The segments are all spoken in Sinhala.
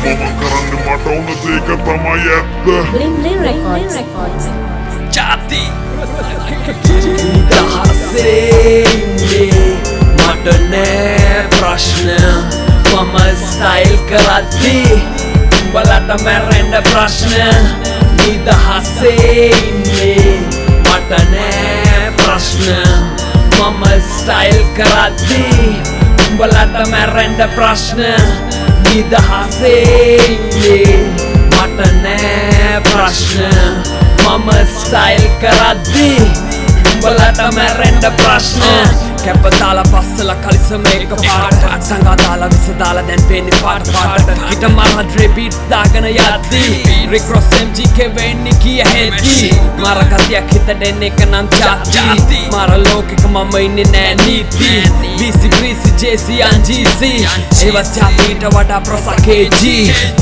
මම කරන්නේ මට ඕන දෙයක තමයි ඇත්ත. Bling Records. Jati දහසේ මට නෑ ප්‍රශ්න මම ස්ටයිල් කරද්දී උඹලට මැරෙන්න ප්‍රශ්න නිදහසේ ඉන්නේ මට නෑ ප්‍රශ්න මම ස්ටයිල් කරද්දී උඹලට මැරෙන්න ප්‍රශ්න නිදහසේ ඉන්නේ මට නෑ ප්‍රශ්න මම ස්ටයිල් කරද්දී උඹලට මැරෙන්න ප්‍රශ්න කැප දාලා පස්සලා කලිසම එක පාට සංගා දාලා විස දාලා දැන් පේන්නේ පාට පාට හිට මරන ඩ්‍රේ බීට්ස් දාගෙන යද්දී Rick Ross MGK වෙන්නේ කිය හෙද්දී මර ගතියක් හිතට එන්නේ එක නම් ජාති මර ලෝකෙක මම ඉන්නේ නෑ නීති BC Greasy JC NGC ඒවත් ජාතිට වඩා ප්‍රසකේG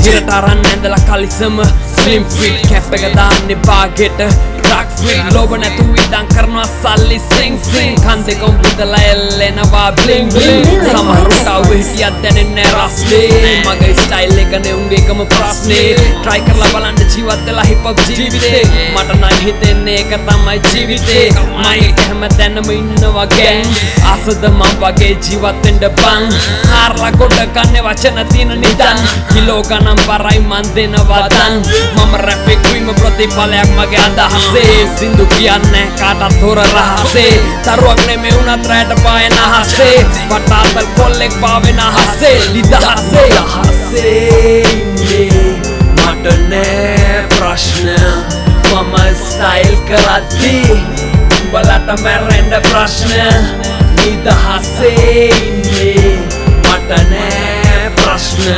හිරට අරන් ඇඳලා කලිසම slim fit කැප් එක දාන්නේ පාගෙට Dark fit ලෝබ නැතු විදන් කරනවා සල්ලි sing කන් දෙක උඹදලා එල්ලෙනවා bling bling සමහරුට අවුව හිටියක් දැනෙන්නේ රස්නේ මගේ ස්ටයිල් එක නේ උන්ගේකම ප්‍රශ්නේ try කරලා බලන්න ජීවත් වෙලා hip hop ජීවිතේ මට නම් හිතෙන්නේ ඒක තමයි ජීවිතේ මම හැමතැනම ඉන්නවා gang ආසද මම වගේ ජීවත් වෙන්න බං හාරලා කොට කන්නේ වචන තියෙන නිදන් කිලෝ ගණන් බරයි මන් දෙනවා දන් මම රැප් එකුයිම ප්‍රතිඵලයක් මගේ අදහසේ සින්දු කියන්නේ කාටත් හොර රහසේ තරුවක් නෙමෙයි උනත් රැට පායන අහසේ වටාතල් කොල්ලෙක් පාවෙන අහසේ නිදහසේ මට නෑ ප්‍රශ්න මම ස්ටයිල් කරද්දී උඹලට මැරෙන්න ප්‍රශ්න නිදහසේ ඉන්නේ මට නෑ ප්‍රශ්න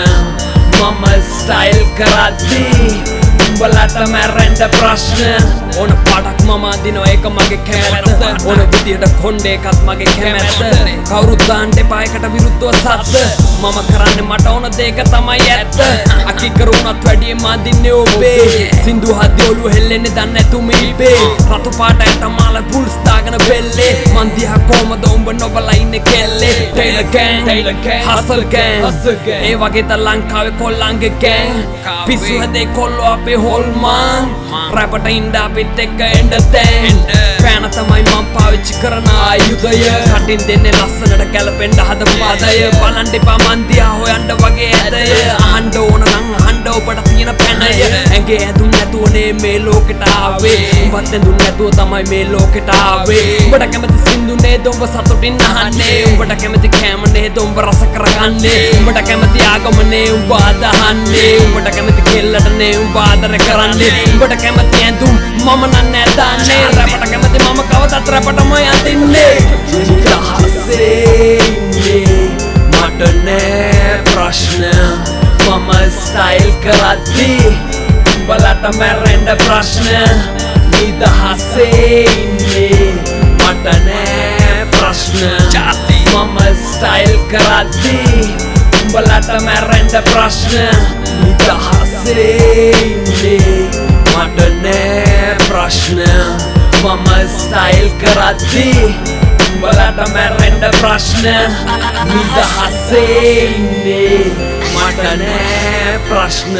මම ස්ටයිල් කරද්දී උඹලට මැරෙන්න ප්‍රශ්න ඕන පාටක් මම අදිනවා ඒක මගේ කැමැත්ත ඕන විදියට කොණ්ඩේ එකත් මගේ කැමැත්ත කවුරුත් දාන්න එපා එකට විරුද්ධව සද්ද මම කරන්නේ මට ඕන දෙයක තමයි ඇත්ත අකි කරුණත් වැඩියෙන් මා දින්නේ ඔබේ සින්දු හදි ඔළුව හෙල්ලෙන්නේ දන්නේ නැතු මේබේ රතු පාට ඇට මාල පුල්ස් දාගෙන බෙල්ලේ මන් දිහා කොහමද උඹ නොබලා ඉන්නේ කෙල්ලේ Taylor gang hustle gang ඒ වගේ ත ලංකාවේ කොල්ලන්ගේ gang පිස්සු හැදේ කොල්ලෝ අපේ හොල්මන් රැපට ඉන්න අපිත් එක්ක එන්න දැන් පෑන තමයි මම පාවිච්චි කරන ආයුධය කටින් දෙන්නේ ලස්සනට ගැලපෙන්න හද පාදය බලන්න එපා මන් දිහා හොයන්න වගේ ඇදය අහන්න ඕන නම් අහන්න ඔබට තියෙන පැනය ඇඟේ ඇඳුම් නැතුවනේ මේ ලෝකෙට ආවේ උඹත් ඇඳුම් නැතුව තමයි මේ ලෝකෙට ආවේ උඹට කැමති සින්දු නේද උඹ සතුටින් අහන්නේ උඹට කැමති කෑම නේද උඹ රස කරගන්නේ උඹට කැමති ආගමනේ උඹ අදහන්නේ උඹට කැමති කෙල්ලටනේ උඹ ආදර කරන්නේ උඹට කැමති ඇඳුම් මම නෑ දාන්නේ රැපට කැමති මම කවදත් රැපටම යදින්නේ නිදහසේ මට නෑ ප්‍රශ්න මම ස්ටයිල් කරද්දී උඹලට මැරෙන්න ප්‍රශ්න නිදහසේ ඉන්නේ මට නෑ ප්‍රශ්න මම ස්ටයිල් කරද්දී උඹලට මැරෙන්න ප්‍රශ්න නිදහසේ ඉන්නේ මට නෑ ප්‍රශ්න මම ස්ටයිල් කරද්දී උඹලට මැරෙන්න ප්‍රශ්න නිදහසේ ඉන්නේ මට නෑ ප්‍රශ්න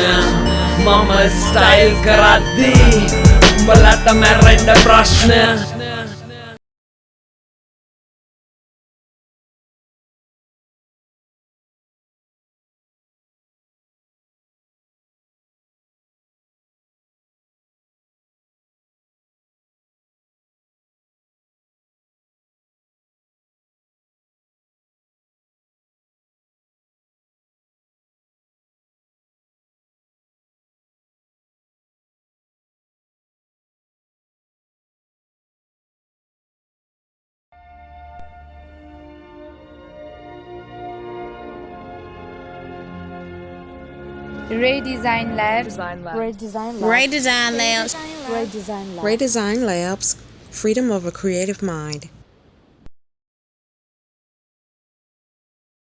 මම ස්ටයිල් කරද්දී උඹලට මැරෙන්න ප්‍රශ්න Ray Design Labs. Ray Design Labs. Ray Design Labs. Ray Design Labs. Ray Design Labs, freedom of a creative mind.